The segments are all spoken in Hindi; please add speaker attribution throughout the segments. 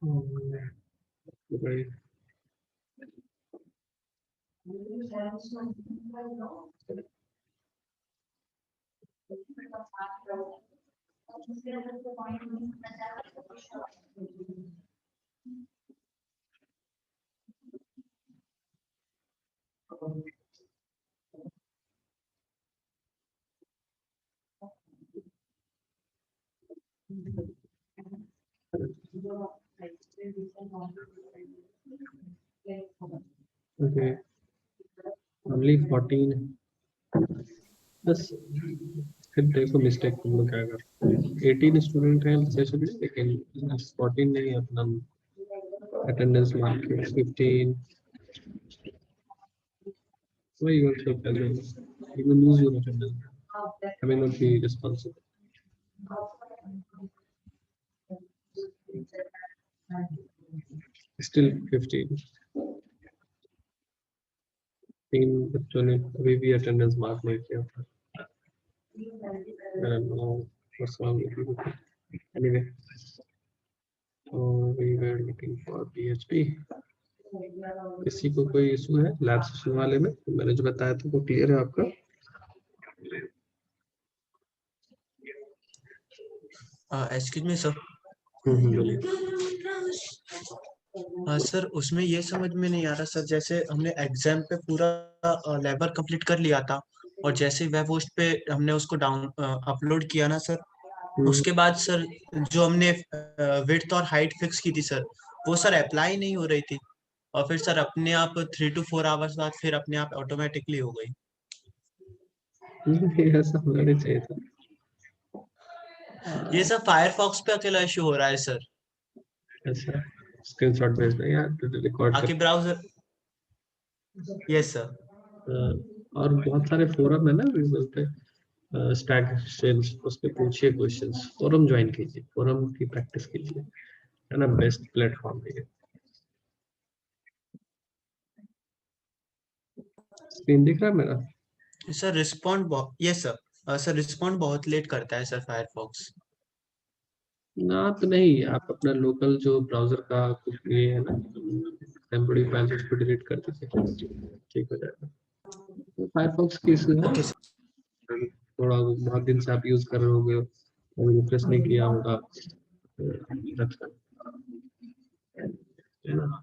Speaker 1: Right. Okay, only 14. बस फिर देखो मिस्टेक तुम लोग क्या कर 18 स्टूडेंट हैं स्पेशली, लेकिन 14 नहीं है अपना अटेंडेंस मार्क के 15. So you will take attendance. You will lose your attendance. I may not be responsible. Still 15. 3 बच्चों ने अभी भी अटेंडेंस मार्क नहीं किया था. I don't know what's wrong with you. Anyway, so we were looking for PHP. किसी को कोई इशू है लैब सेशन वाले में? मैंने जो बताया था वो क्लियर है आपका?
Speaker 2: Excuse me sir.
Speaker 1: बोलिए.
Speaker 2: सर उसमें ये समझ में नहीं आ रहा सर, जैसे हमने एग्जाम पे पूरा लेबर कंप्लीट कर लिया था और जैसे वेब होस्ट पे हमने उसको डाउन अपलोड किया ना सर, उसके बाद सर जो हमने विड्थ और हाइट फिक्स की थी सर, वो सर अप्लाई नहीं हो रही थी और फिर सर अपने आप 3 to 4 आवर्स बाद फिर अपने आप ऑटोमेटिकली हो गई.
Speaker 1: ऐसा होना नहीं चाहिए था.
Speaker 2: ये सब फायरफॉक्स पे अकेला इशू हो रहा है सर.
Speaker 1: अच्छा, स्क्रीनशॉट भेज दो यार, तो रिकॉर्ड
Speaker 2: बाकी
Speaker 1: कर.
Speaker 2: ब्राउजर. Yes sir.
Speaker 1: और बहुत सारे फोरम है ना गूगल पे, स्टैक एक्सचेंज, उस पे पूछिए क्वेश्चंस. फोरम ज्वाइन कीजिए, फोरम की प्रैक्टिस कीजिए, है ना, बेस्ट प्लेटफॉर्म है ये. स्क्रीन दिख रहा है मेरा?
Speaker 2: सर रिस्पॉन्ड बहुत, यस सर. सर रिस्पॉन्ड बहुत लेट करता है सर फायरफॉक्स.
Speaker 1: ना तो नहीं, आप अपना लोकल जो ब्राउजर का कुछ ये है ना, टेम्परेरी फाइल, उसको डिलीट कर दीजिए, ठीक हो जाएगा. तो फायरफॉक्स की इशू है.
Speaker 2: Okay sir.
Speaker 1: थोड़ा बहुत दिन से आप यूज कर रहे होंगे, अभी रिफ्रेश नहीं किया होगा, है ना.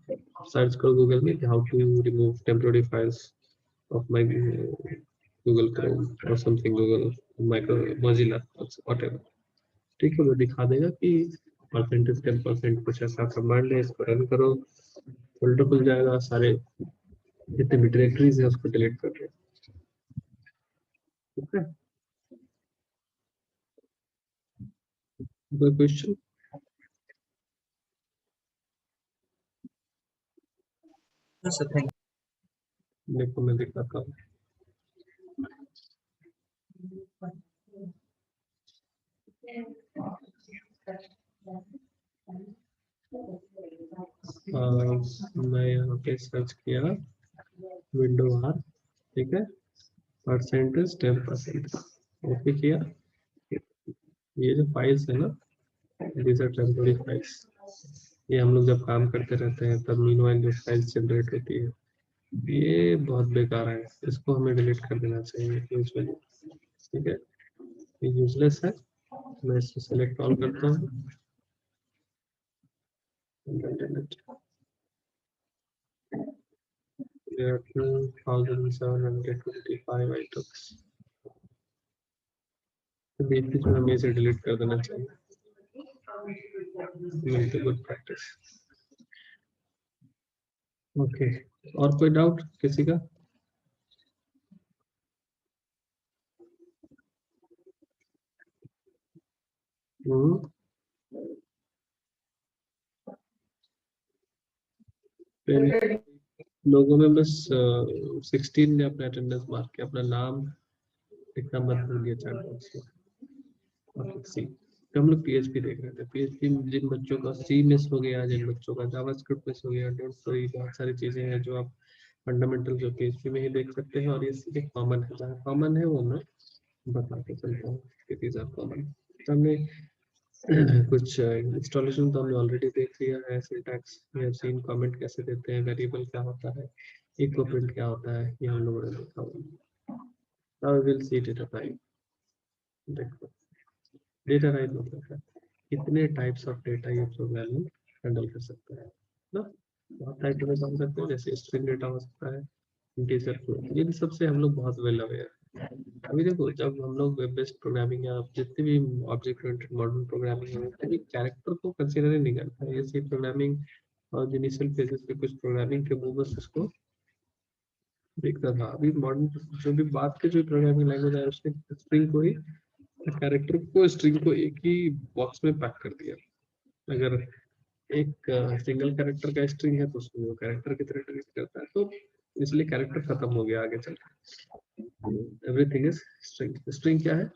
Speaker 1: सर्च करो गूगल में कि how to remove temporary files of my Google Chrome और something, Google micro Mozilla whatever. ठीक है, वो दिखा देगा कि परसेंटेज 10% कुछ ऐसा कमांड है, इसको रन करो, फोल्डर खुल जाएगा, सारे जितने भी डायरेक्टरीज है उसको डिलीट कर दो. ठीक है, कोई क्वेश्चन?
Speaker 2: सर थैंक
Speaker 1: देखो मैं दिखाता हूँ. मैं यहाँ पे सर्च किया विंडो आर, ठीक है, परसेंटेज 10%, ओके किया. ये जो फाइल्स है ना, these are temporary फाइल्स. ये हम लोग जब काम करते रहते हैं तब मीनवाइल जो फाइल्स जनरेट होती है, ये बहुत बेकार है, इसको हमें डिलीट कर देना चाहिए यूजुअली. ठीक है, ये यूजलेस है. मैं इसको सेलेक्ट ऑल करता हूँ. There are 2725 items. तो बीच बीच में हमें इसे डिलीट कर देना चाहिए. Good practice. ओके, और कोई डाउट किसी का? लोगों में बस 16 ने अपना अटेंडेंस मार्क किया, अपना नाम लिखना मत भूलिए चैट बॉक्स में. सी, तो हम लोग पीएचपी देख रहे थे. पीएचपी जिन बच्चों का सी मिस हो गया, जिन बच्चों का जावास्क्रिप्ट मिस हो गया, डोंट वरी, बहुत सारी चीजें हैं जो आप फंडामेंटल जो पीएचपी में ही देख सकते हैं, और ये सीधे कॉमन है. जहाँ कॉमन है वो मैं बताते चलता हूँ कि these are common. तो हमने कुछ इंस्टॉलेशन तो हमने ऑलरेडी देख लिया है, syntax we have seen, comment कैसे देते हैं, वेरिएबल क्या होता है, इक्विपमेंट क्या होता है, ये हम लोगों ने देखा हुआ। Now we will see data type. देखो डेटा टाइप मतलब है कितने टाइप्स ऑफ डेटा ये प्रोग्रामिंग हैंडल कर सकता है ना। बहुत टाइप में काम करते हैं, जैसे स्ट्रिंग डेटा हो सकता है, इंटीजर फ्लोट, इन सबसे हम लोग बहुत वेल अवेयर हैं। अभी देखो जब हम लोग वेब बेस्ड प्रोग्रामिंग या जितने भी ऑब्जेक्ट ओरिएंटेड मॉडर्न प्रोग्रामिंग है कभी कैरेक्टर को कंसीडर ही नहीं करता है। ये सी प्रोग्रामिंग और इनिशियल फेजेस पे कुछ प्रोग्रामिंग के वो बस इसको देखता था। अभी मॉडर्न जो भी बात के जो प्रोग्रामिंग लैंग्वेज है उसने स्ट्रिंग को ही, कैरेक्टर को, स्ट्रिंग को एक ही बॉक्स में पैक कर दिया। अगर एक सिंगल कैरेक्टर का स्ट्रिंग है तो उसको वो कैरेक्टर की तरह ट्रीट करता है, तो इसलिए कैरेक्टर खत्म हो गया आगे चल के। Everything is string. स्ट्रिंग क्या है?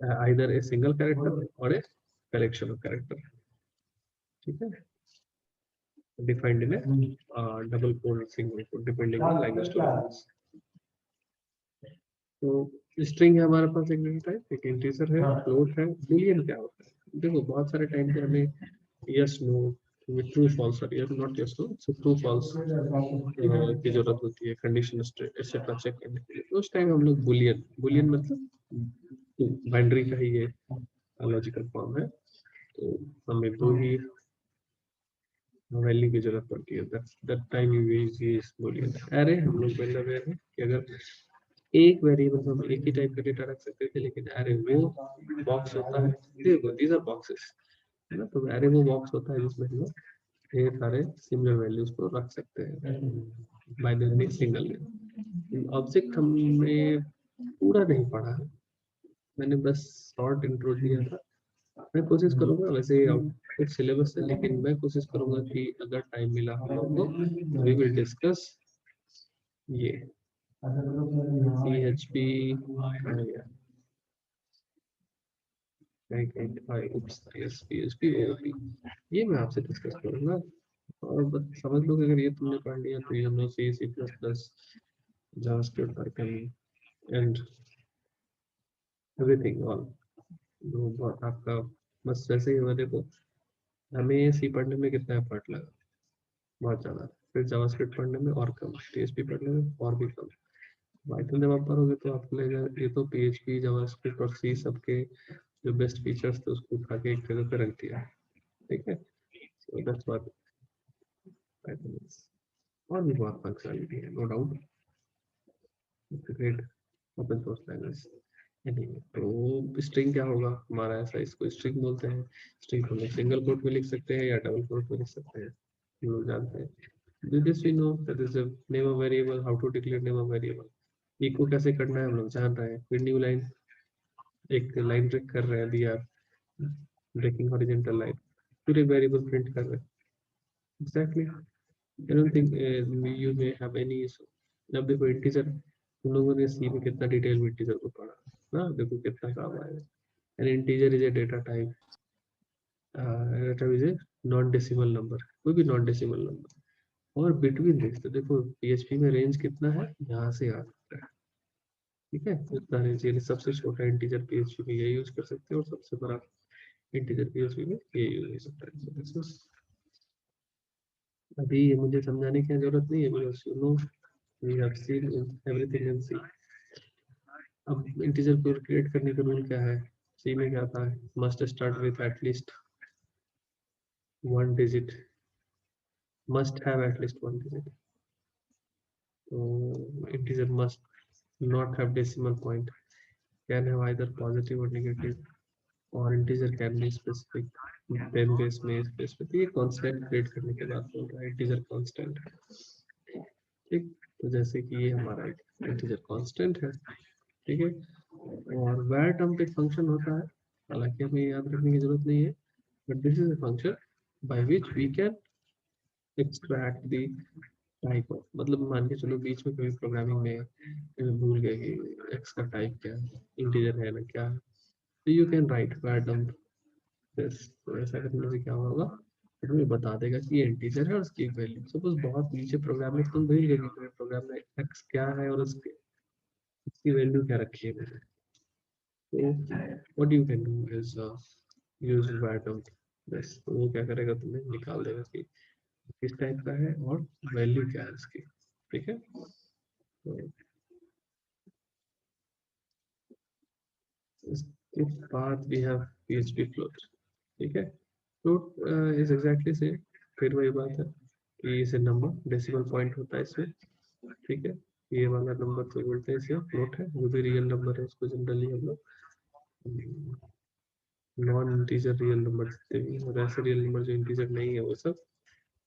Speaker 1: either a single character or a collection of character, ठीक है, defined in a double quote, single quote, depending on language to language। तो स्ट्रिंग है हमारे पास एक डेटा टाइप, एक इंटीजर है, फ्लोट है, बूलियन क्या होता है? देखो बहुत सारे टाइम पे हमें yes no true false, sorry not yes no, so true false की जरूरत होती है कंडीशन एक्सेट्रा चेक करने के लिए। तो उस टाइम हम लोग बूलियन, बूलियन मतलब बाइनरी का ही ये लॉजिकल फॉर्म है, तो हमें दो ही वैल्यू की जरूरत पड़ती है। That time you use Boolean. अरे हम लोग पहले अवेयर है कि अगर एक वेरिएबल हम एक ही टाइप का डेटा रख सकते थे, लेकिन अरे वो बॉक्स होता है, देखो दीज आर बॉक्सेस है ना, तो अरे वो बॉक्स होता है जिसमें हम लोग ढेर सारे सिमिलर वैल्यूज को रख सकते हैं बाइनरी सिंगल में। ऑब्जेक्ट हमने पूरा नहीं पढ़ा है, मैंने बस शॉर्ट इंट्रो दिया था। मैं कोशिश करूंगा वैसे आउट सिलेबस है, लेकिन मैं कोशिश करूंगा कि अगर टाइम मिला हम लोग को वी विल डिस्कस ये PHP ये मैं आपसे डिस्कस करूंगा। और बस समझ लो कि अगर ये तुमने पढ़ लिया तो you know C C plus plus JavaScript Python and everything all, जो बहुत आपका बस वैसे ही हुआ। देखो हमें सी पढ़ने में कितना एफर्ट लगा, बहुत ज़्यादा, फिर जावास्क्रिप्ट पढ़ने में और कम, PHP पढ़ने में और भी कम। पाइथन जब आप पढ़ोगे तो आपको लगेगा ये तो PHP जावास्क्रिप्ट और सी सबके जो बेस्ट फीचर्स थे उसको उठा के एक जगह पे रख दिया, ठीक है। So that's what Python is. और भी बहुत फंक्शनलिटी है, no doubt, it's a great open source language. तो स्ट्रिंग क्या होगा हमारा, ऐसा इसको स्ट्रिंग बोलते हैं। स्ट्रिंग को हम सिंगल कोट में लिख सकते हैं या डबल कोट में लिख सकते हैं, हम लोग जानते हैं। This we know that is the name of variable, how to declare name of variable. Echo कैसे करना है हम लोग जान रहे हैं। फिर न्यू लाइन, एक लाइन ब्रेक कर रहे हैं, we are breaking horizontal line, फिर एक वेरिएबल प्रिंट कर रहे हैं। Exactly, I don't think you may have any issue. अब देखो इंटीजर, हम लोगों ने सी में कितना डिटेल में इंटीजर को पढ़ा ना, देखो कितना काम आया। N integer is a data type, data type is a non decimal number, कोई भी नॉन डेसिमल नंबर। और बिटवीन दिस तो देखो PHP में रेंज कितना है, यहाँ से आ सकता है, ठीक है, इतना रेंज। यानी सबसे छोटा इंटीजर PHP में ये यूज कर सकते हैं और सबसे बड़ा इंटीजर PHP में ये यूज हो सकता है। So this is, अभी ये मुझे समझाने की जरूरत नहीं है, because you know we have seen everything in C. अब इंटीजर को क्रिएट करने का रूल क्या है, सी में क्या था, must start with at least one digit, must have at least one digit. तो integer must not have decimal point, can have either positive or negative, or integer can be specific, 10 base में specific। ये constant create करने के बाद बोल रहा है integer constant, ठीक। तो जैसे कि ये हमारा एक integer constant है, ठीक है। और var टर्म पे फंक्शन होता है, हालांकि हमें याद रखने की जरूरत नहीं है, but this is a function by which we can extract the type of, मतलब मान के चलो बीच में कभी प्रोग्रामिंग में भूल गए कि एक्स का टाइप क्या है, इंटीजर है ना क्या है, तो you can write random this. तो ऐसा करने से क्या होगा, हमें बता देगा कि ये इंटीजर है और उसकी एक वैल्यू। सपोज बहुत नीचे प्रोग्राम में तुम भूल गए कि प्रोग्राम में एक्स क्या है और उसकी वैल्यू क्या रखी है मैंने, तो what you can do is use random, बस तो वो क्या करेगा, तुम्हें निकाल देगा कि किस टाइप का है और वैल्यू क्या है इसकी, ठीक है। तो इसके बाद वी हैव PHP float, ठीक है। फ्लोट इज एग्जैक्टली सेम, फिर वही बात है कि इसे नंबर डेसिमल पॉइंट होता है इसमें, ठीक है। ये वाला नंबर तो बोलते हैं इसे फ्लोट है, वो भी रियल नंबर है, उसको जनरली हम लोग नॉन इंटीजर रियल नंबर देते हैं, और ऐसे रियल नंबर जो इंटीजर नहीं है वो सब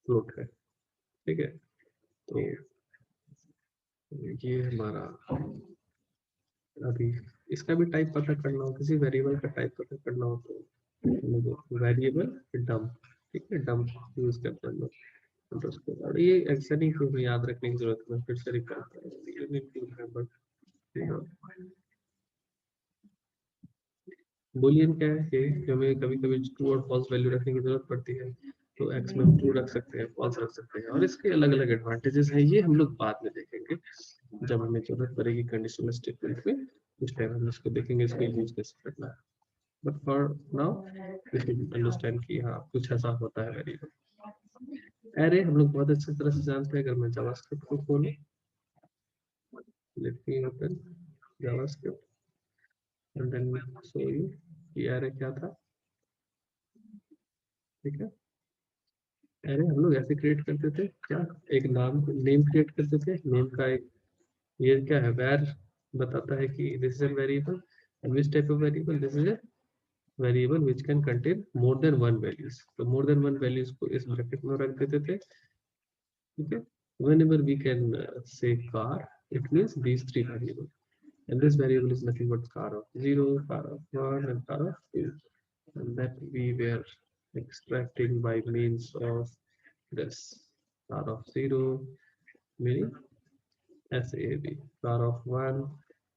Speaker 1: फ्लोट है, ठीक है। तो ये हमारा अभी इसका भी टाइप पता करना हो, किसी वेरिएबल का टाइप पता करना हो तो वेरिएबल डम, ठीक है, डम यूज करते हैं हम लोग। और ये ऐसा नहीं कि हमें याद रखने की जरूरत है, फिर से रिकॉल बुलियन क्या है कि हमें कभी कभी ट्रू और फॉल्स वैल्यू रखने की जरूरत पड़ती है, तो एक्स में हम ट्रू रख सकते हैं, फॉल्स रख सकते हैं, और इसके अलग अलग एडवांटेजेस हैं, ये हम लोग बाद में देखेंगे जब हमें जरूरत पड़ेगी कंडीशनल स्टेटमेंट में, उस टाइम हम इसको देखेंगे इसको यूज कैसे करना है। But for now we should understand कि हाँ कुछ ऐसा होता है वेरिएबल। अरे हम लोग बहुत अच्छी तरह से जानते हैं, अगर मैं जावास्क्रिप्ट को खोलूं, let me open JavaScript and then show you कि अरे क्या था, ठीक है। अरे हम लोग ऐसे क्रिएट करते थे क्या, एक नाम नेम क्रिएट करते थे, नेम का एक ये क्या है वैर बताता है कि this is N variable, and which type of variable, this is a variable which can contain more than one values, तो मोर देन वन वैल्यूज को इस ब्रैकेट में रख देते थे, ठीक है। whenever we can say car, it means these three variables, and this variable is nothing but car of 0, car of 1 and car of 2, and that we were extracting by means of this car of 0 meaning SAB, car of 1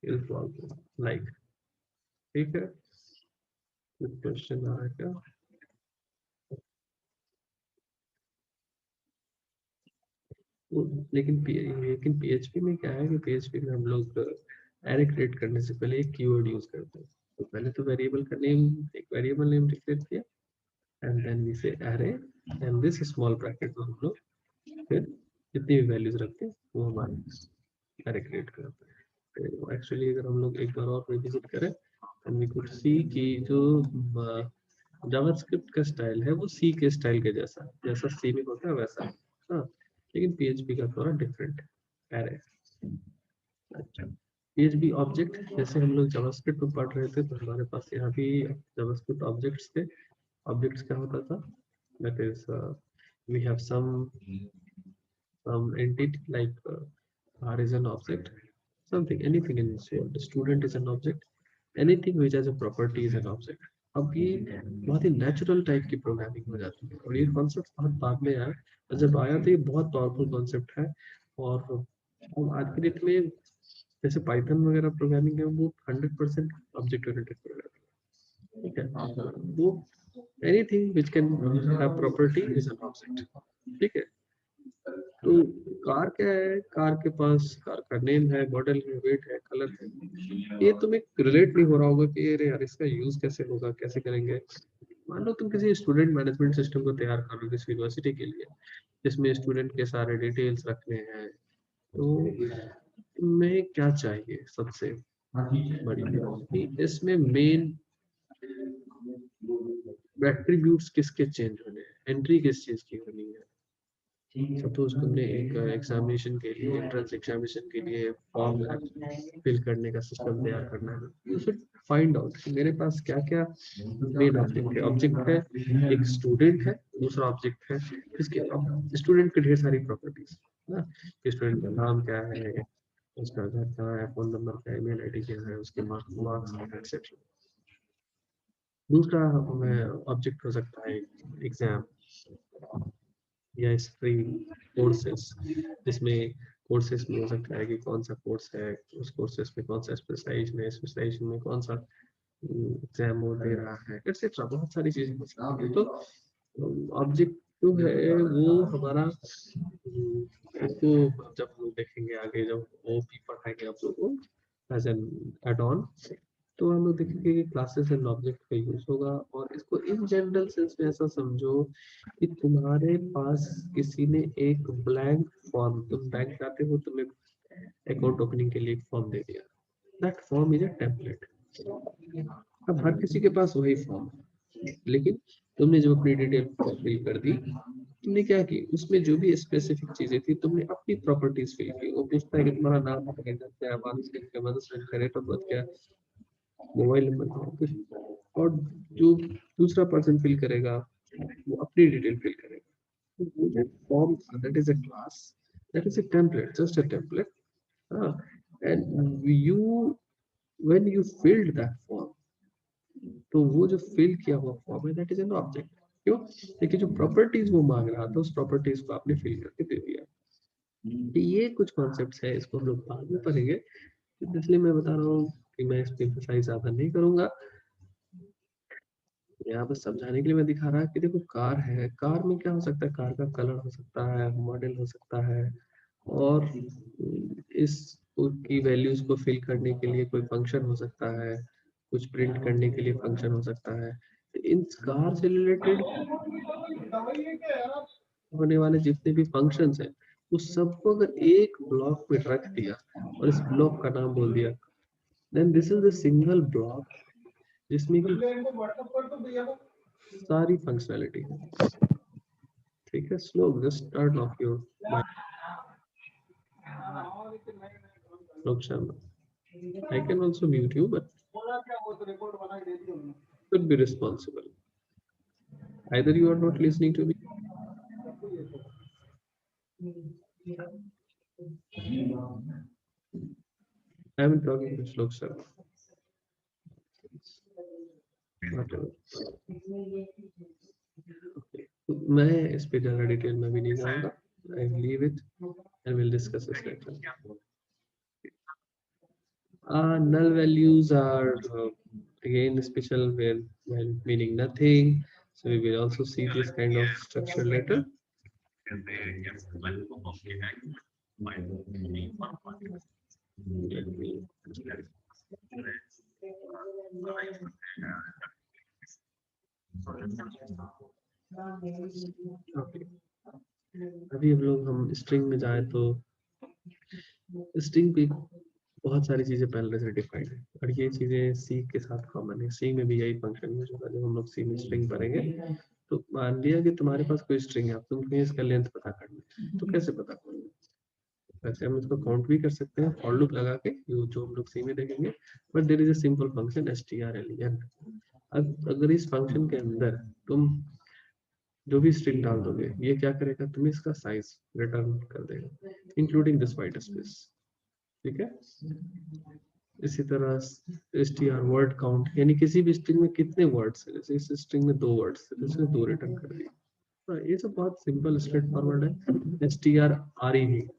Speaker 1: is equal to like, ठीक है। क्वेश्चन आएगा, लेकिन PHP में क्या है कि PHP में हम लोग एरे क्रिएट करने से पहले एक कीवर्ड यूज करते हैं, तो पहले तो वेरिएबल का नेम, एक वेरिएबल नेम डिक्लेयर किया, एंड देन वी से array, and this small bracket में हम लोग फिर जितनी भी वैल्यूज रखते हैं वो हमारे एरे क्रिएट करते हैं। तो एक्चुअली अगर हम लोग एक बार और रिविजिट करें, एंड वी कुड सी कि जो जावास्क्रिप्ट का स्टाइल है वो सी के स्टाइल के जैसा, जैसा सी में होता है वैसा, हाँ, लेकिन PHP का थोड़ा डिफरेंट एरे। अच्छा, PHP ऑब्जेक्ट, जैसे हम लोग जावास्क्रिप्ट में पढ़ रहे थे तो हमारे पास यहाँ भी जावास्क्रिप्ट ऑब्जेक्ट्स थे। ऑब्जेक्ट्स क्या होता था, that is we have some entity like R is an object, something anything in this world, the student is an object, anything which has a property is an object। अब ये बहुत ही नेचुरल टाइप की प्रोग्रामिंग हो जाती है, और ये कॉन्सेप्ट बहुत बाद में आया, और जब आया तो ये बहुत पावरफुल कॉन्सेप्ट है। और आज की डेट में जैसे पाइथन वगैरह प्रोग्रामिंग है वो 100% ऑब्जेक्ट ओरिएंटेड प्रोग्रामिंग, ठीक है। वो anything which can have property is an object, ठीक है। तो कार क्या है, कार के पास कार का नेम है, मॉडल है, वेट है, कलर है, ये तुम्हें रिलेट नहीं हो रहा होगा कि अरे यार इसका यूज कैसे होगा, कैसे करेंगे। मान लो तुम किसी स्टूडेंट मैनेजमेंट सिस्टम को तैयार कर रहे हो किसी यूनिवर्सिटी के लिए, जिसमें स्टूडेंट के सारे डिटेल्स रखने हैं, तो तुम्हें क्या चाहिए सबसे बड़ी कि इसमें मेन एट्रीब्यूट्स किसके चेंज होने हैं, एंट्री किस चीज की होनी है। सपोज तुमने एक एग्जामिनेशन के लिए, एंट्रेंस एग्जामिनेशन के लिए फॉर्म फिल करने का सिस्टम तैयार करना है, यू शुड फाइंड आउट कि मेरे पास क्या क्या मेन ऑब्जेक्ट है। ऑब्जेक्ट है, एक स्टूडेंट है, दूसरा ऑब्जेक्ट है इसके स्टूडेंट के ढेर सारी प्रॉपर्टीज ना, स्टूडेंट का नाम क्या है, उसका घर कहाँ है, फोन नंबर क्या है, ईमेल आईडी क्या है, उसके मार्क्स एक्सेट्रा। दूसरा ऑब्जेक्ट हो सकता है एग्जाम या स्ट्रीम कोर्सेस, जिसमें कोर्सेस में हो सकता है कि कौन सा कोर्स है, उस कोर्सेस में कौन सा स्पेशलाइजेशन है, स्पेशलाइजेशन में कौन सा एग्जाम वो दे रहा है, एक्सेट्रा बहुत सारी चीजें हो सकती है। तो ऑब्जेक्ट जो है वो हमारा इसको जब हम लोग देखेंगे आगे, जब वो भी पढ़ाएंगे आप लोगों को एज एन एड ऑन, तो हम लोग देखेंगे कि क्लासेस एंड ऑब्जेक्ट का यूज होगा, और इसको इन जनरल सेंस में ऐसा समझो कि तुम्हारे पास किसी ने एक ब्लैंक फॉर्म, तुम बैंक जाते हो, तुम्हें अकाउंट ओपनिंग के लिए एक फॉर्म दे दिया, that form is a template. अब हर किसी के पास वही फॉर्म है, लेकिन तुमने जो अपनी डिटेल फिल कर दी, तुमने क्या की, उसमें जो भी स्पेसिफिक चीजें थी तुमने अपनी प्रॉपर्टीज फिल की। वो पूछता है कि तुम्हारा नाम क्या, मदर्स नेम क्या, डेट ऑफ बर्थ क्या, मोबाइल नंबर क्या, कुछ। और जो दूसरा पर्सन फिल करेगा वो अपनी डिटेल फिल करेगा। तो वो जो फॉर्म था, that is a class, that is a template, just a template. And you, when you field that form, तो वो जो फिल किया हुआ फॉर्म है, दैट इज एन ऑब्जेक्ट। क्यों? देखिए, जो प्रॉपर्टीज वो मांग रहा था, उस प्रॉपर्टीज को आपने फिल करके दे दिया। तो ये कुछ कॉन्सेप्ट्स है, इसको हम लोग बाद में पढ़ेंगे, इसलिए मैं बता रहा हूँ कि मैं इस पे emphasize ज्यादा नहीं करूंगा। यहाँ पर समझाने के लिए मैं दिखा रहा है कि देखो, कार है, कार में क्या हो सकता है, कार का कलर हो सकता है, मॉडल हो सकता है, और इस की वैल्यूज को फिल करने के लिए कोई फंक्शन हो सकता है, कुछ प्रिंट करने के लिए फंक्शन हो सकता है। तो इन कार से रिलेटेड होने वाले जितने भी फंक्शंस हैं, उस सबको अगर एक ब्लॉक में रख दिया और इस ब्लॉक का नाम बोल दिया, then this is the single block जिसमें कि सारी फंक्शनैलिटी है। ठीक है, slow just turn off your Sharma. I can also mute you, but should be responsible. Either you are not listening to me. I am talking to Shlok Sharma. Whatever. Okay. मैं इस पे ज़्यादा डिटेल में भी नहीं जाऊंगा. I will leave it and we'll discuss this later. Null values are again special where meaning nothing. So we will also see this kind of structure later. Let me- Okay. अभी हम स्ट्रिंग में जाए तो स्ट्रिंग पे बहुत सारी चीजें पहले से डिफाइंड है, और ये चीजें सी के साथ कॉमन है। सी में भी यही फंक्शन यूज होगा जब हम लोग सी में स्ट्रिंग पढ़ेंगे। तो मान लिया कि तुम्हारे पास कोई स्ट्रिंग है, तुम्हें इसका लेंथ पता करना है, तो कैसे पता करोगे? वैसे हम इसको काउंट भी कर सकते हैं फॉर लूप लगा के, जो हम लोग सी में देखेंगे, but there is a simple function strlen। अगर इस फंक्शन के अंदर तुम जो भी स्ट्रिंग डाल दोगे, ये क्या करेगा, तुम्हें इसका साइज रिटर्न कर देगा, इंक्लूडिंग दिस वाइट स्पेस। ठीक है, इसी तरह str वर्ड काउंट, यानी किसी भी स्ट्रिंग में कितने वर्ड्स है, जैसे इस स्ट्रिंग में 2 वर्ड्स है, तो इसने 2 रिटर्न कर दिया। हाँ, ये सब बहुत सिंपल स्ट्रेट फॉरवर्ड है। str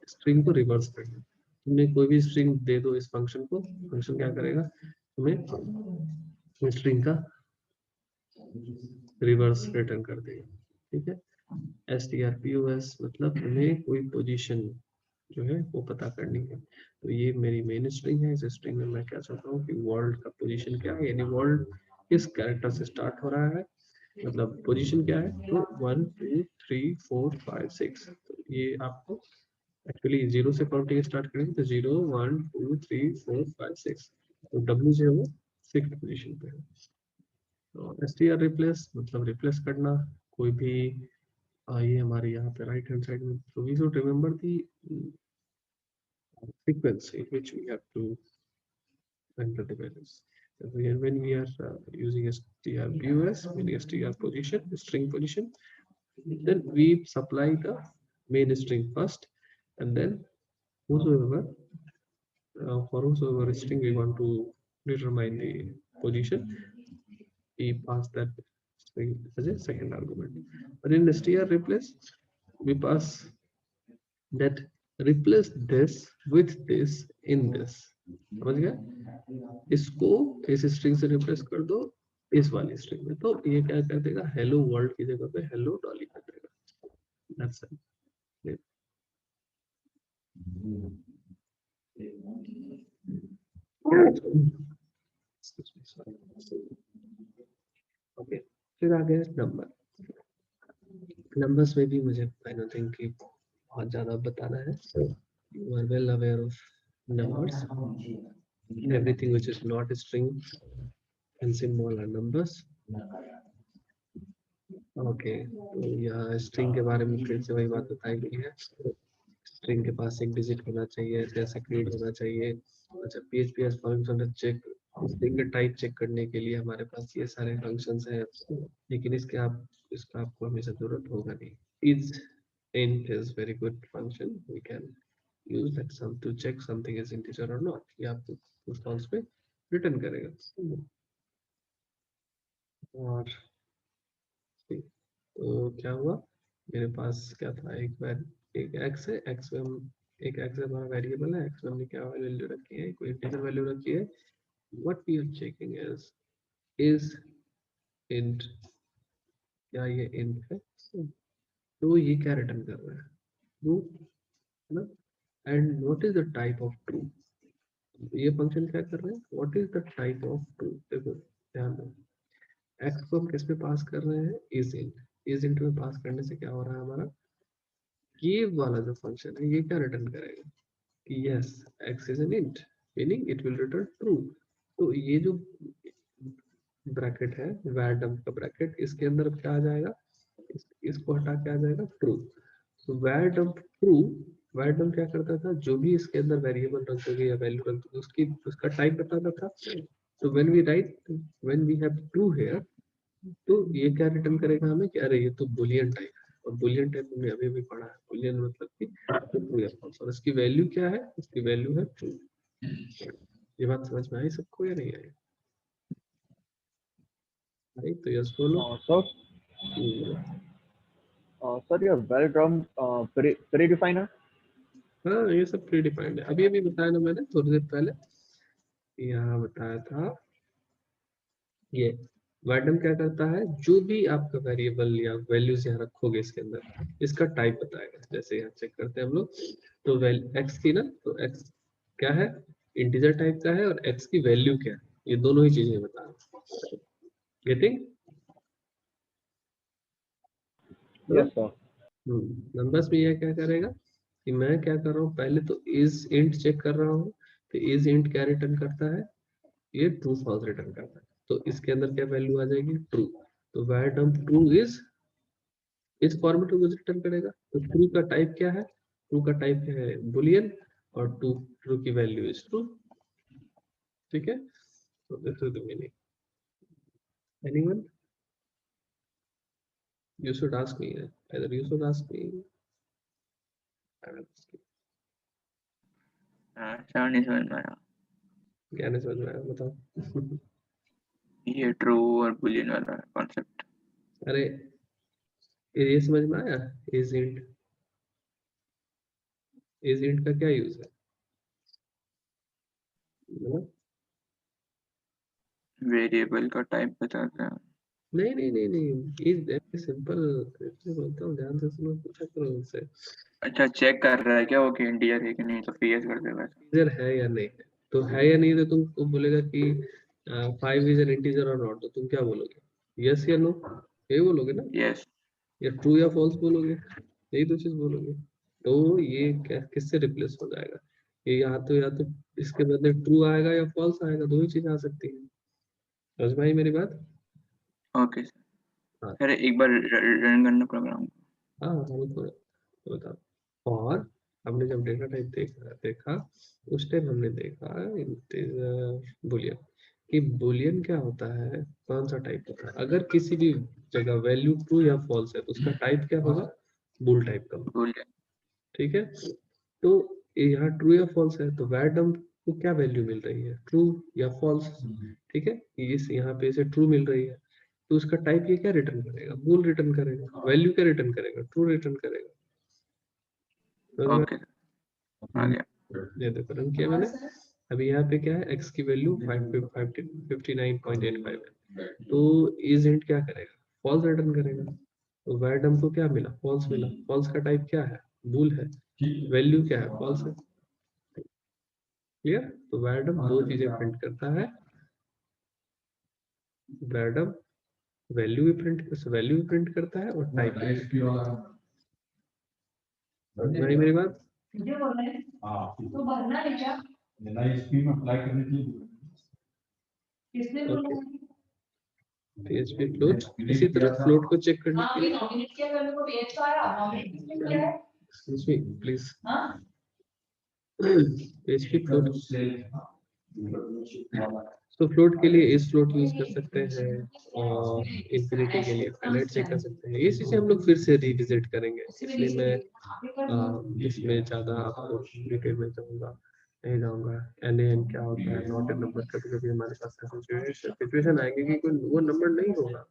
Speaker 1: स्ट्रिंग को रिवर्स करना, तुमने कोई भी स्ट्रिंग दे दो इस फंक्शन को, फंक्शन क्या करेगा, तुम्हें स्ट्रिंग का रिवर्स रिटर्न कर देगा। ठीक है, strpos मतलब तुम्हें कोई पोजीशन जो है वो पता करनी है। तो ये मेरी मेन स्ट्रिंग है, इस स्ट्रिंग में मैं क्या चाहता हूँ कि वर्ल्ड का पोजीशन क्या है, यानी वर्ल्ड किस कैरेक्टर से स्टार्ट हो रहा है, मतलब पोजीशन क्या है। तो 1 2 3 4 5 6, तो ये आपको एक्चुअली 0 से काउंटिंग स्टार्ट करेंगे, तो 0 1 2 3 4 5 6, तो w जो है वो 6th पोजीशन पे है। तो str रिप्लेस मतलब रिप्लेस करना, कोई भी ये हमारे यहाँ पे राइट हैंड साइड में, so we should remember the sequence in which we have to enter the values. So when we are using strbus, meaning str position, string position, then we supply the main string first, and then whosoever for whosoever string we want to determine the position, we pass that string as a second argument. But in str replace, we pass that replace this with this in this, समझ गया? इसको इस स्ट्रिंग से रिप्लेस कर दो इस वाली स्ट्रिंग में, तो ये क्या कर देगा, हेलो वर्ल्ड की जगह पे हेलो डॉली कर देगा। That's it. ओके, फिर आ गया नंबर। नंबर्स में भी मुझे आई डोंट थिंक कि बहुत ज्यादा बताना है, you are well aware of numbers, everything which is not a string and symbol are numbers. Okay, तो यहाँ स्ट्रिंग के बारे में फिर से वही बात बताई गई है, स्ट्रिंग के पास एक डिजिट होना चाहिए, ऐसा क्रिएट होना चाहिए। अच्छा, PHP फंक्शन चेक, स्ट्रिंग का टाइप चेक करने के लिए हमारे पास ये सारे फंक्शंस हैं, लेकिन इसका आपको हमेशा जरूरत होगा नहीं। is int is very good function, we can use that some to check something is integer or not, ये आपको रिस्पांस पे रिटर्न करेगा। और तो क्या हुआ, मेरे पास क्या था, एक x है, x में हम एक x हमारा वेरिएबल है, x में हमने क्या वैल्यू रखी है, कोई इंटीजर वैल्यू रखी है। What we are checking is int, क्या ये int है, तो ये क्या रिटर्न कर रहा है, ट्रू है ना। And what is the type of true, ये फंक्शन क्या कर रहे हैं, what is the type of true. देखो ध्यान दो, x को हम किस में पास कर रहे हैं, इज इंट में पास करने से क्या हो रहा है हमारा, ये वाला जो फंक्शन है ये क्या रिटर्न करेगा कि yes x is an int, meaning it will return true. तो ये जो ब्रैकेट है var dump का ब्रैकेट, इसके अंदर क्या आ जाएगा, इसको हटा के आ जाएगा ट्रू। तो var dump true, var dump क्या करता था, जो भी इसके अंदर वेरिएबल रख दोगे या वैल्यू रख दोगे उसकी उसका टाइप बताता था। तो when we write, when we have true here, तो ये क्या रिटर्न करेगा हमें कि अरे ये तो बुलियन टाइप है, और बुलियन टाइप हमने अभी भी पढ़ा है, बुलियन मतलब कि ट्रू या फॉल्स, और इसकी वैल्यू क्या है, इसकी वैल्यू है ट्रू। ये बात समझ में आई सबको या नहीं आई? आई तो यस बोलो।
Speaker 3: सर ये वेल प्रीडिफाइनर,
Speaker 1: हाँ ये सब प्री डिफाइंड है, अभी अभी बताया ना मैंने थोड़ी देर पहले, यहाँ बताया था। ये वैडम क्या करता है, जो भी आपका वेरिएबल या वैल्यूज यहाँ रखोगे इसके अंदर, इसका टाइप बताएगा। जैसे यहाँ चेक करते हैं हम लोग, तो एक्स थी ना, तो एक्स क्या है, इंटीजर टाइप का है, और एक्स की वैल्यू क्या है, ये दोनों ही चीजें बता रहा है। गेटिंग?
Speaker 3: Yes sir.
Speaker 1: नंबर्स में यह क्या करेगा कि मैं क्या कर रहा हूँ, पहले तो इज इंट चेक कर रहा हूँ, तो इज इंट क्या रिटर्न करता है, ये ट्रू फॉल्स रिटर्न करता है। तो इसके अंदर क्या वैल्यू आ जाएगी, ट्रू। तो var dump ट्रू इस फॉर्मेट में रिटर्न करेगा। तो ट्रू का टाइप क्या है, ट्रू का टाइप है बुलियन, और ट्रू की वैल्यू इज ट्रू। ठीक है, तो this is the meaning. Anyone, you should ask me, either you should ask me, I will ask you।
Speaker 4: Sir नहीं समझ में आया,
Speaker 1: क्या नहीं समझ में आया बताओ।
Speaker 4: ये ट्रू और बुलियन वाला कॉन्सेप्ट।
Speaker 1: अरे ये समझ में आया, इज इंट का क्या यूज है,
Speaker 4: वेरिएबल का टाइप बताता है।
Speaker 1: नहीं नहीं नहीं नहीं, इज वेरी सिंपल, बोलता हूँ ध्यान से सुनो, पूछा करो उनसे।
Speaker 4: अच्छा, चेक कर रहा है क्या वो कि इंटीजर है कि नहीं, तो पीएस कर देगा।
Speaker 1: इंटीजर है या नहीं है, तो है या नहीं, तो तुमको बोलेगा कि 5 इज एन इंटीजर और नॉट, तो तुम क्या बोलोगे, यस या नो, ये बोलोगे ना,
Speaker 4: यस।
Speaker 1: या ट्रू या फॉल्स बोलोगे, यही तो चीज बोलोगे। तो ये क्या किससे रिप्लेस हो जाएगा, ये या तो इसके बदले ट्रू आएगा या फॉल्स आएगा, दो ही चीज आ सकती है। समझ में आई मेरी बात?
Speaker 4: ओके
Speaker 1: हाँ
Speaker 4: सर, एक बार रन करना प्रोग्राम।
Speaker 1: हाँ तो बताओ। और हमने जब डेटा टाइप देखा उस टाइम हमने देखा बुलियन, कि बुलियन क्या होता है, कौन सा टाइप होता है, अगर किसी भी जगह वैल्यू ट्रू या फॉल्स है तो उसका टाइप क्या होगा, बुल टाइप का।
Speaker 4: बुलियन।
Speaker 1: ठीक है, तो यहाँ ट्रू या फॉल्स है, तो वैर को क्या वैल्यू मिल रही है, ट्रू या फॉल्स। ठीक है, इस यहाँ पे इसे ट्रू मिल रही है, तो उसका टाइप ये क्या रिटर्न करेगा, बूल रिटर्न करेगा, वैल्यू क्या रिटर्न करेगा, ट्रू रिटर्न करेगा।
Speaker 4: ओके आ गया।
Speaker 1: ये देखो रन किया मैंने। अभी यहाँ पे क्या है, x की वैल्यू 59.85 है, तो इज इंट क्या करेगा, फॉल्स रिटर्न करेगा। तो वैर को क्या मिला, फॉल्स मिला, फॉल्स का टाइप क्या है, बूल है, वैल्यू क्या है, फॉल्स है। क्लियर? तो वैर दो चीजें प्रिंट करता है, रैंडम वैल्यू भी प्रिंट करता है और टाइप भी। नहीं मेरी बात
Speaker 5: तो भरना है क्या? नई स्कीम अप्लाई करने के लिए किसने बोला?
Speaker 1: PHP फ्लोट, इसी तरह फ्लोट को चेक करने
Speaker 5: हाँ
Speaker 1: के
Speaker 5: भी
Speaker 1: लिए
Speaker 5: नॉमिनेट किया कर को पेज तो आया नॉमिनेट किया है।
Speaker 1: excuse me please
Speaker 5: हाँ
Speaker 1: PHP फ्लोट। तो फ्लोट के लिए इस फ्लोट यूज कर सकते हैं और इंफिनिटी के लिए पैलेट चेक कर सकते हैं। ये चीजें हम लोग फिर से रिविजिट करेंगे, इसलिए मैं इसमें ज्यादा आपको डिटेल में जाऊंगा नहीं जाऊंगा। NaN क्या होता है, नॉट ए नंबर। कभी कभी हमारे पास सिचुएशन आएगी कि कोई वो नंबर नहीं होगा,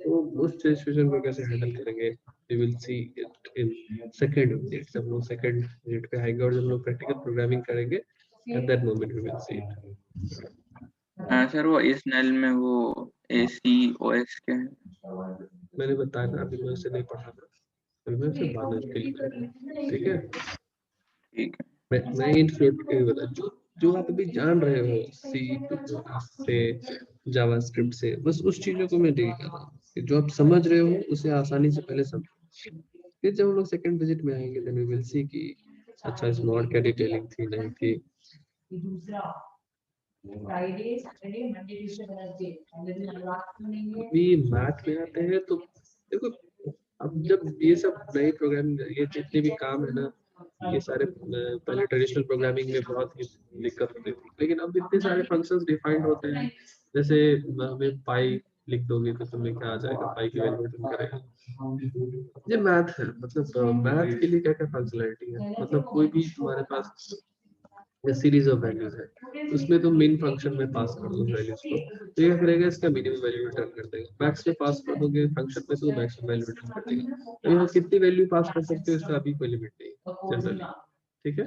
Speaker 1: तो उस सिचुएशन को कैसे हैंडल करेंगे, we will see it in second unit. जब लोग सेकंड यूनिट पे आएंगे और जब लोग प्रैक्टिकल प्रोग्रामिंग करेंगे, at that moment we will see it.
Speaker 4: हाँ सर, वो इस नल में वो ACOS क्या है?
Speaker 1: मैंने बताया ना, अभी मैं इसे नहीं पढ़ा था, अभी मैं सिर्फ बाद में ठीक है।
Speaker 4: ठीक है।
Speaker 1: मैं इन फ्लोट के बता जो जो आप अभी जान रहे हो सी से जावास्क्रिप्ट से, बस उस चीजों को मैं डील कर रहा हूँ कि जो आप समझ रहे हो उसे आसानी से पहले समझो। फिर जब हम लोग सेकंड विजिट में आएंगे देन वी विल सी कि अच्छा इस नोड क्या डिटेलिंग थी नहीं थी।
Speaker 5: दूसरा Friday Saturday Monday Tuesday Wednesday अगले दिन रात को नहीं है।
Speaker 1: अभी मैथ में आते हैं तो देखो, अब जब ये सब नए प्रोग्रामिंग, ये जितने भी काम है ना, ये सारे पहले ट्रेडिशनल प्रोग्रामिंग में बहुत ही दिक्कत होती थी, लेकिन अब इतने सारे फंक्शंस डिफाइंड होते हैं। जैसे हमें पाई लिख दोगे तो तुम्हें क्या आ जाएगा, पाई की वैल्यू रिटर्न करेगा। ये मैथ है, मतलब मैथ के लिए क्या क्या फंक्शनैलिटी है, मतलब कोई भी तुम्हारे पास सीरीज ऑफ वैल्यूज है, उसमें तुम मेन फंक्शन में पास कर दो वैल्यूज को, तो ये करेगा इसका मिनिमम वैल्यू रिटर्न कर देगा। मैक्स में पास कर दोगे फंक्शन में तो मैक्सिमम वैल्यू रिटर्न कर देगा। तो यहाँ कितनी वैल्यू पास कर सकते हो इसका अभी कोई लिमिट नहीं जनरली, ठीक है।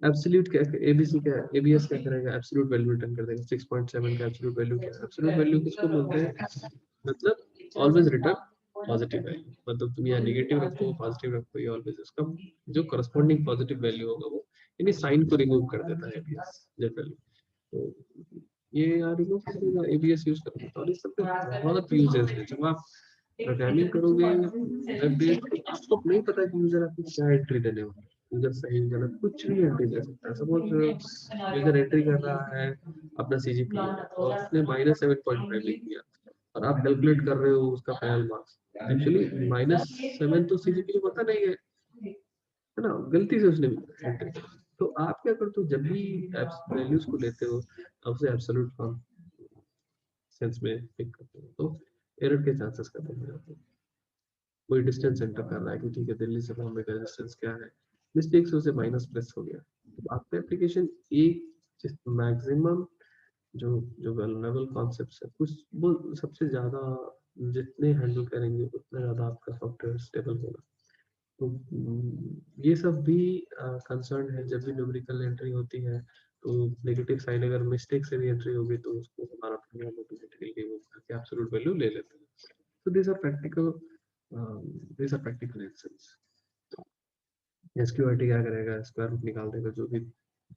Speaker 1: एब्सोल्यूट क्या, एबीसी क्या है, एबीएस क्या करेगा, एब्सोल्यूट वैल्यू रिटर्न कर देगा। 6.7 का एब्सोल्यूट वैल्यू क्या है, एब्सोल्यूट वैल्यू किसको बोलते हैं, मतलब ऑलवेज रिटर्न पॉजिटिव वैल्यू, मतलब तुम यहाँ नेगेटिव रखो पॉजिटिव रखो, ये ऑलवेज इसका जो करस्पॉन्डिंग पॉजिटिव वैल्यू होगा वो यानी साइन को रिमूव कर देता है एबीएस जनरली। तो ये यार रिमूव कर देगा एबीएस यूज करके, और इस सब पे बहुत यूजेस है। जब आप प्रोग्रामिंग करोगे वेब बेस्ड, आपको नहीं पता कि यूजर आपको क्या एंट्री देने वाला है, यूजर सही गलत कुछ भी एंट्री दे सकता है। सपोज यूजर एंट्री कर रहा है अपना सीजीपीए और उसने -7.5 लिख दिया और आप कैलकुलेट कर रहे हो उसका फाइनल मार्क्स, एक्चुअली -7 तो सीजीपीए होता नहीं है ना, गलती से उसने एंट्री किया। तो आप क्या करते हो, जब भी वैल्यूज को लेते हो आप उसे एब्सोल्यूट फॉर्म सेंस में पिक करते हो, तो एरर के चांसेस खत्म हो जाते हैं। कोई डिस्टेंस एंटर कर रहा है कि ठीक है दिल्ली से बॉम्बे का डिस्टेंस क्या है, मिस्टेक से उसे माइनस प्लस हो गया, तो आपका एप्लीकेशन एक मैक्सिमम जो जो वल्नरेबल कॉन्सेप्ट्स है कुछ वो सबसे ज्यादा जितने हैंडल करेंगे उतना ज्यादा आपका सॉफ्टवेयर स्टेबल होगा। तो ये सब भी कंसर्न है। जब भी न्यूमेरिकल एंट्री होती है तो नेगेटिव साइन अगर मिस्टेक से भी एंट्री होगी तो उसको हमारा प्रोग्राम ऑटोमेटिकली वो करके एब्सोल्यूट वैल्यू ले लेते हैं। So these are practical instances. SQRT क्या करेगा, स्क्वायर रूट निकाल देगा, जो भी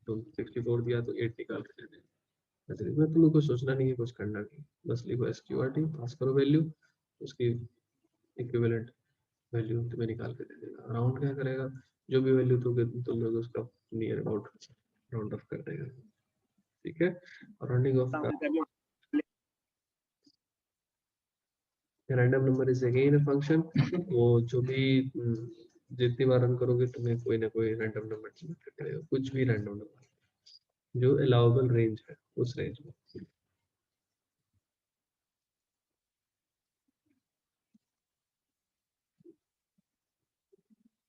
Speaker 1: तुम 64 दिया तो 8 निकाल के दे देगा। ऐसे इसमें तुम्हें कुछ सोचना नहीं है, कुछ करना नहीं, बस लिखो SQRT, पास करो वैल्यू, उसकी इक्विवेलेंट वैल्यू तुम्हें निकाल के दे देगा। राउंड क्या करेगा, जो भी वैल्यू दोगे तुम लोग उसका नियर अबाउट राउंड ऑफ कर देगा, ठीक है। और राउंडिंग ऑफ का random number is again a function, वो जो भी जितनी बार रन करोगे तुम्हें कोई ना कोई रैंडम नंबर जनरेट करेगा, कुछ भी रैंडम नंबर जो अलाउबल रेंज है उस रेंज में।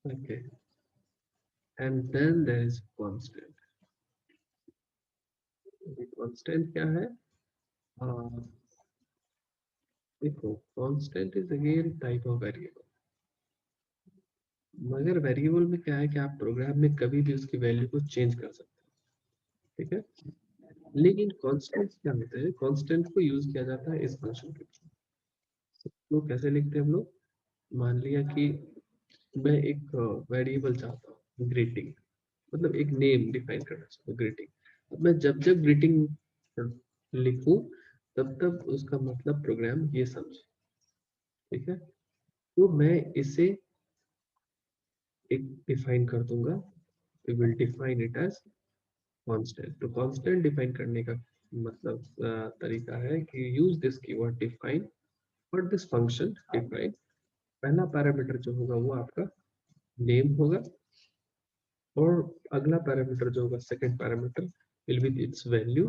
Speaker 1: Okay, and then there is constant. Constant क्या है, देखो constant is again type of variable, मगर वेरिएबल में क्या है कि आप प्रोग्राम में कभी भी उसकी वैल्यू को चेंज कर सकते हो, ठीक है। लेकिन कांस्टेंट क्या होता है, कांस्टेंट को यूज किया जाता है इस फंक्शन के थ्रू। तो कैसे लिखते हैं हम लोग, मान लिया कि मैं एक वेरिएबल चाहता हूँ ग्रीटिंग, मतलब एक नेम डिफाइन करना चाहता हूँ ग्रीटिंग। अब मैं जब जब ग्रीटिंग लिखूं तब तक उसका मतलब प्रोग्राम ये समझे, ठीक है। तो मैं इसे एक डिफाइन कर दूंगा, we will define it as constant। तो constant डिफाइन करने का मतलब तरीका है कि use this keyword define और this function define। पहला पैरामीटर जो होगा वो आपका नेम होगा, और अगला पैरामीटर जो होगा second parameter will be it's value,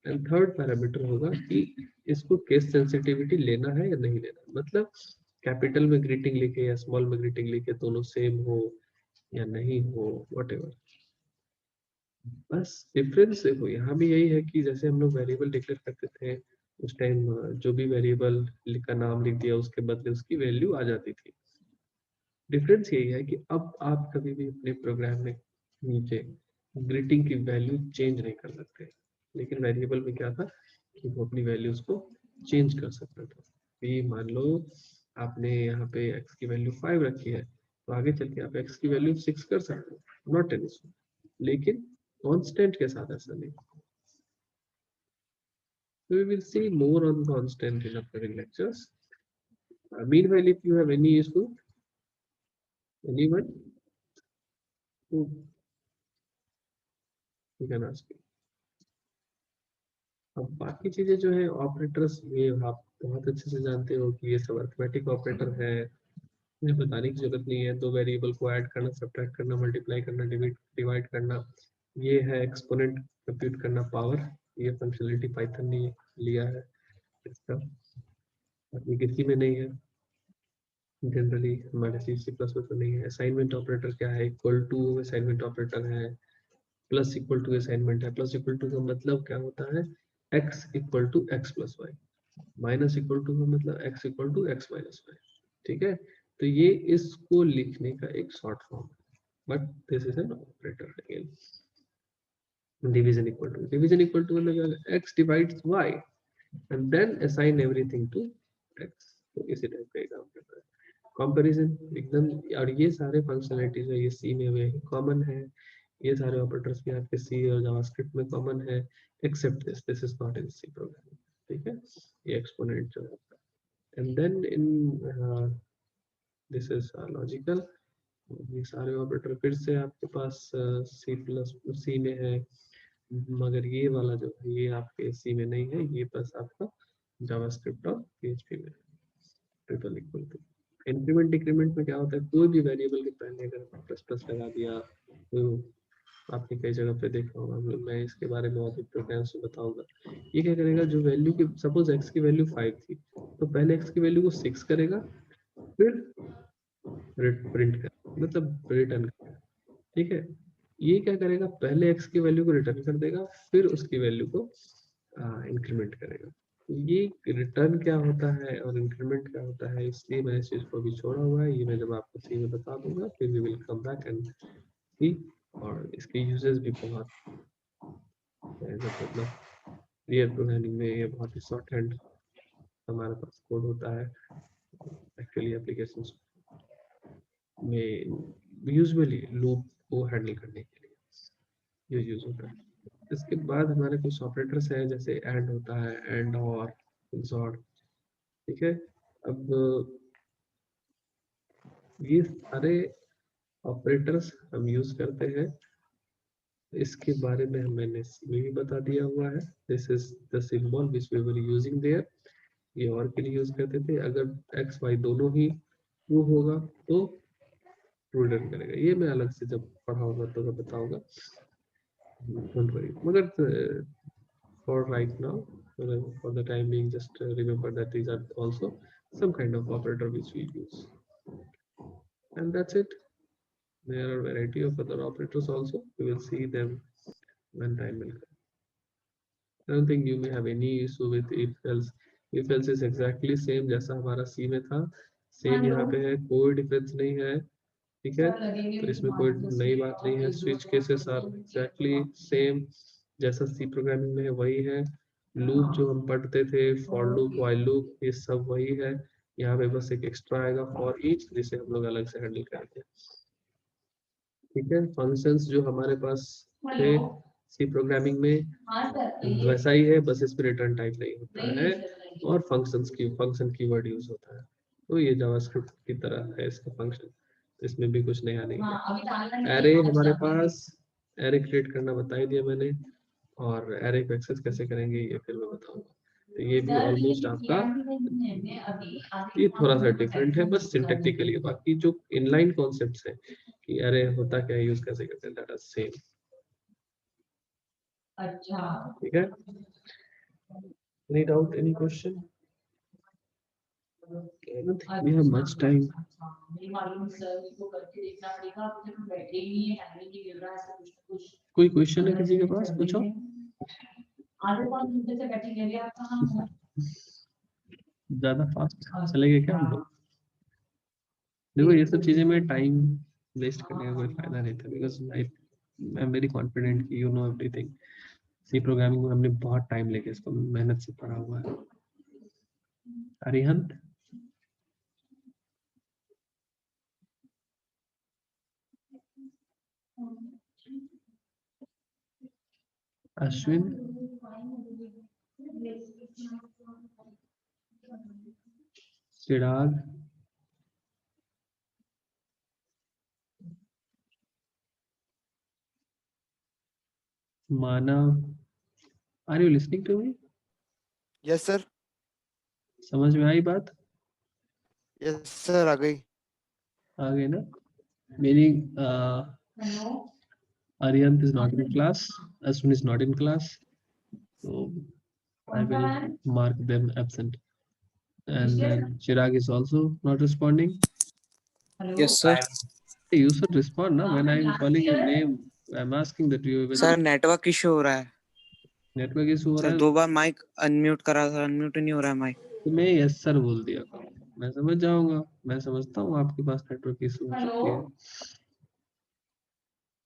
Speaker 1: and third parameter होगा कि इसको केस सेंसिटिविटी लेना है या नहीं लेना, मतलब कैपिटल में ग्रीटिंग लिखे या स्मॉल में ग्रीटिंग लिखे दोनों सेम हो या नहीं हो, व्हाटएवर। बस डिफरेंस देखो यहाँ भी यही है कि जैसे हम लोग वेरिएबल डिक्लेयर करते थे उस टाइम जो भी वेरिएबल का नाम लिख दिया उसके बदले उसकी वैल्यू आ जाती थी। डिफरेंस यही है कि अब आप कभी भी अपने प्रोग्राम में नीचे ग्रीटिंग की वैल्यू चेंज नहीं कर सकते, लेकिन वेरिएबल में क्या था कि वो अपनी वैल्यूज को चेंज कर सकता था। ये मान लो आपने यहाँ पे x की वैल्यू 5 रखी है, तो आगे चल के आप x की वैल्यू 6 कर सकते हो, नॉट एन इशू, लेकिन कांस्टेंट के साथ ऐसा नहीं। So we will see more on constant in upcoming lectures. Meanwhile, if you have any issue, anyone, you can ask me. अब बाकी चीजें जो है ऑपरेटर्स, ये आप बहुत अच्छे से जानते हो कि ये सब अरिथमेटिक ऑपरेटर है, मुझे बताने की जरूरत नहीं है। दो वेरिएबल को ऐड करना, सब्ट्रैक्ट करना, मल्टीप्लाई करना, डिवाइड करना, ये है एक्सपोनेंट कंप्यूट करना, पावर। ये फंक्शनलिटी पाइथन ने लिया है, इसका बाकी किसी में नहीं है, जनरली हमारे C++ में नहीं है। असाइनमेंट ऑपरेटर क्या है, इक्वल टू असाइनमेंट ऑपरेटर है, प्लस इक्वल टू असाइनमेंट है। प्लस इक्वल टू का मतलब क्या होता है, x equal to x plus y, minus equal to का मतलब x equal to x minus y, ठीक है। तो ये इसको लिखने का एक शॉर्ट फॉर्म है, but this is an operator again. Division equal to मतलब x divides y and then assign everything to x, तो इसी टाइप का काम करता है। कंपैरिजन एकदम, और ये सारे फंक्शनलिटीज है ये सी में हुए कॉमन है, ये सारे ऑपरेटर्स भी आपके सी और जावास्क्रिप्ट में कॉमन है, except this is not in C programming, ठीक है। ये एक्सपोनेंट जो है, and then in this is logical. ये सारे ऑपरेटर फिर से आपके पास सी में है, मगर ये वाला जो है ये आपके सी में नहीं है, ये बस आपका जावास्क्रिप्ट और PHP में। Triple equal to increment decrement में क्या होता है, कोई भी वेरिएबल के पहले अगर प्लस प्लस लगा दिया, तो आपने कई जगह पे देखा होगा, मैं इसके बारे में और प्रोग्राम से बताऊंगा। ये क्या करेगा, जो वैल्यू की सपोज x की वैल्यू 5 थी, तो पहले x की वैल्यू को 6 करेगा, फिर प्रिंट कर मतलब रिटर्न करेगा, ठीक है। ये क्या करेगा, पहले x की वैल्यू को रिटर्न कर देगा, फिर उसकी वैल्यू को इंक्रीमेंट करेगा। ये रिटर्न क्या होता है और इंक्रीमेंट क्या होता है, इसलिए मैंने इस चीज को भी छोड़ा हुआ है, ये मैं जब आपको सी में बता दूंगा फिर we will come back and C. और इसके यूजेस भी बहुत मतलब रियल प्रोग्रामिंग में ये बहुत ही शॉर्ट हैंड हमारे पास कोड होता है, एक्चुअली एप्लीकेशंस में यूजुअली लूप को हैंडल करने के लिए ये यूज होता है। इसके बाद हमारे कुछ ऑपरेटर्स हैं, जैसे एंड होता है, एंड और XOR, ठीक है। अब ये सारे ऑपरेटर्स हम यूज करते हैं, इसके बारे में मैंने भी बता दिया हुआ है। This is the symbol which we were using there, ये और के लिए यूज करते थे। अगर x y दोनों ही ट्रू होगा तो ट्रू रिटर्न करेगा, ये मैं अलग से जब पढ़ाऊंगा तो मैं बताऊंगा, डोंट वरी। मगर for right now, for the time being, just remember that these are also some kind of operator which we use, and that's it. There are a variety of other operators also, we will see them when time will come. I don't think you may have any issue with if else. If else is exactly same जैसा हमारा C में था, same यहाँ पे है, कोई डिफरेंस नहीं है, ठीक है। तो इसमें कोई नई बात नहीं है। Switch cases are exactly same जैसा सी प्रोग्रामिंग में है, वही है। लूप जो हम पढ़ते थे, फॉर लूप, व्हाइल लूप, ये सब वही है। यहाँ पे बस एक एक्स्ट्रा आएगा फॉर ईच, जिसे हम लोग अलग से हैंडल करेंगे, ठीक है। फंक्शंस जो हमारे पास थे सी प्रोग्रामिंग में, वैसा ही है, बस इसमें रिटर्न टाइप नहीं होता है और फंक्शन कीवर्ड यूज होता है। तो ये जावास्क्रिप्ट की तरह है इसका फंक्शन, तो इसमें भी कुछ नया नहीं है। एरे हमारे पास, एरे क्रिएट करना बता ही दिया मैंने, और एरे को एक्सेस कैसे करेंगे ये फिर मैं बताऊंगा। तो ये भी ऑलमोस्ट आपका, ये थोड़ा सा डिफरेंट है बस सिंटैक्टिकली, बाकी जो इनलाइन कॉन्सेप्ट्स है कि एरे होता क्या है, यूज कैसे करते हैं, दैट आर सेम। ठीक है, any doubt, any question? I don't think we have much time. कोई क्वेश्चन है किसी के पास, पूछो। ज्यादा फास्ट चलेंगे क्या हम लोग? देखो ये सब चीजें में टाइम वेस्ट करने का कोई फायदा नहीं था, because I am very confident कि you know everything. C programming में हमने बहुत टाइम लेके इसको मेहनत से पढ़ा हुआ है। Arihant, Ashwin, Chirag, Manav, are you listening to me?
Speaker 6: Yes sir.
Speaker 1: समझ में आई बात?
Speaker 6: यस सर, आ गई।
Speaker 1: आ गई ना? मेरी Arihant is not in class, Ashwin is not in class, so I will mark them absent. And then Chirag is also not responding.
Speaker 6: Yes sir.
Speaker 1: Hey, you should respond now when I am calling your name. I'm asking that you will.
Speaker 6: Sir network issue हो रहा है
Speaker 1: नेटवर्क इशू हो रहा
Speaker 6: सर,
Speaker 1: है
Speaker 6: 2 बार माइक अनम्यूट करा था, अनम्यूट नहीं हो रहा है माइक।
Speaker 1: तो मैं यस सर बोल दिया करूँ, मैं समझ जाऊंगा। मैं समझता हूँ आपके पास नेटवर्क इशू हो सकती है।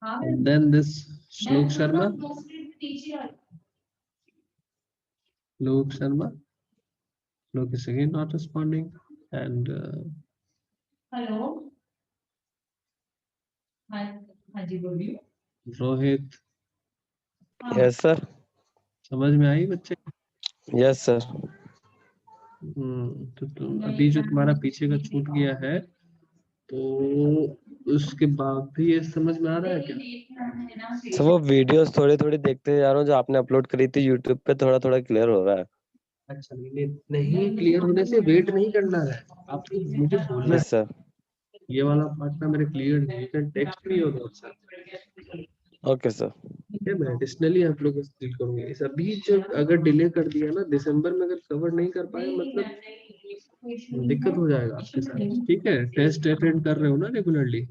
Speaker 1: And then this Shlok Sharma. Shlok Sharma. Shlok is again not responding. And Rohit,
Speaker 7: yes sir.
Speaker 1: समझ में आई बच्चे?
Speaker 7: Yes sir.
Speaker 1: तो तुम अभी जो तुम्हारा पीछे का छूट गया है, तो उसके बाद भी ये समझ में आ रहा है क्या?
Speaker 7: सर वो वीडियोस थोड़ी थोड़ी देखते जा रहा हूँ जो आपने अपलोड करी थी यूट्यूब पे, थोड़ा थोड़ा क्लियर हो रहा है।
Speaker 1: अच्छा, नहीं क्लियर होने से वेट नहीं करना है, आपको मुझे बोलना
Speaker 7: यस
Speaker 1: है
Speaker 7: सर।
Speaker 1: ये वाला पार्ट ना मेरे क्लियर नहीं, यू कैन टेक्स्ट मी और व्हाट्सएप।
Speaker 7: Okay sir.
Speaker 1: ठीक है, मैं एडिशनली आप लोगों से डील करूंगी। इस अभी जो अगर डिले कर दिया ना, दिसंबर में अगर कवर नहीं कर पाए, मतलब दिक्कत हो जाएगा आपके साथ। ठीक है, टेस्ट अटेंड कर रहे हो ना regularly?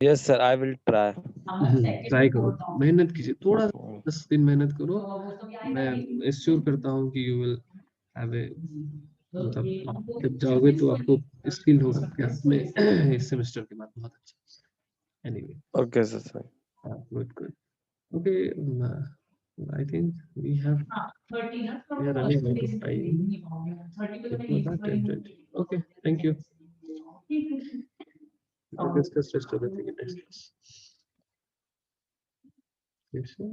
Speaker 7: Yes sir, I will try.
Speaker 1: Try करो, मेहनत कीजिए, थोड़ा 10 दिन मेहनत करो। मैं एश्योर करता हूँ कि यू विल हैव ए, मतलब जब जाओगे तो आपको स्किल होगा कि आप में इस सेमेस्टर के बाद बहुत अच्छा। Anyway,
Speaker 7: okay sir.
Speaker 1: Good. Okay, I think we are running out of time. It was not 10:20. Okay, thank you. We'll discuss rest of the thing in next class. Yes, sir.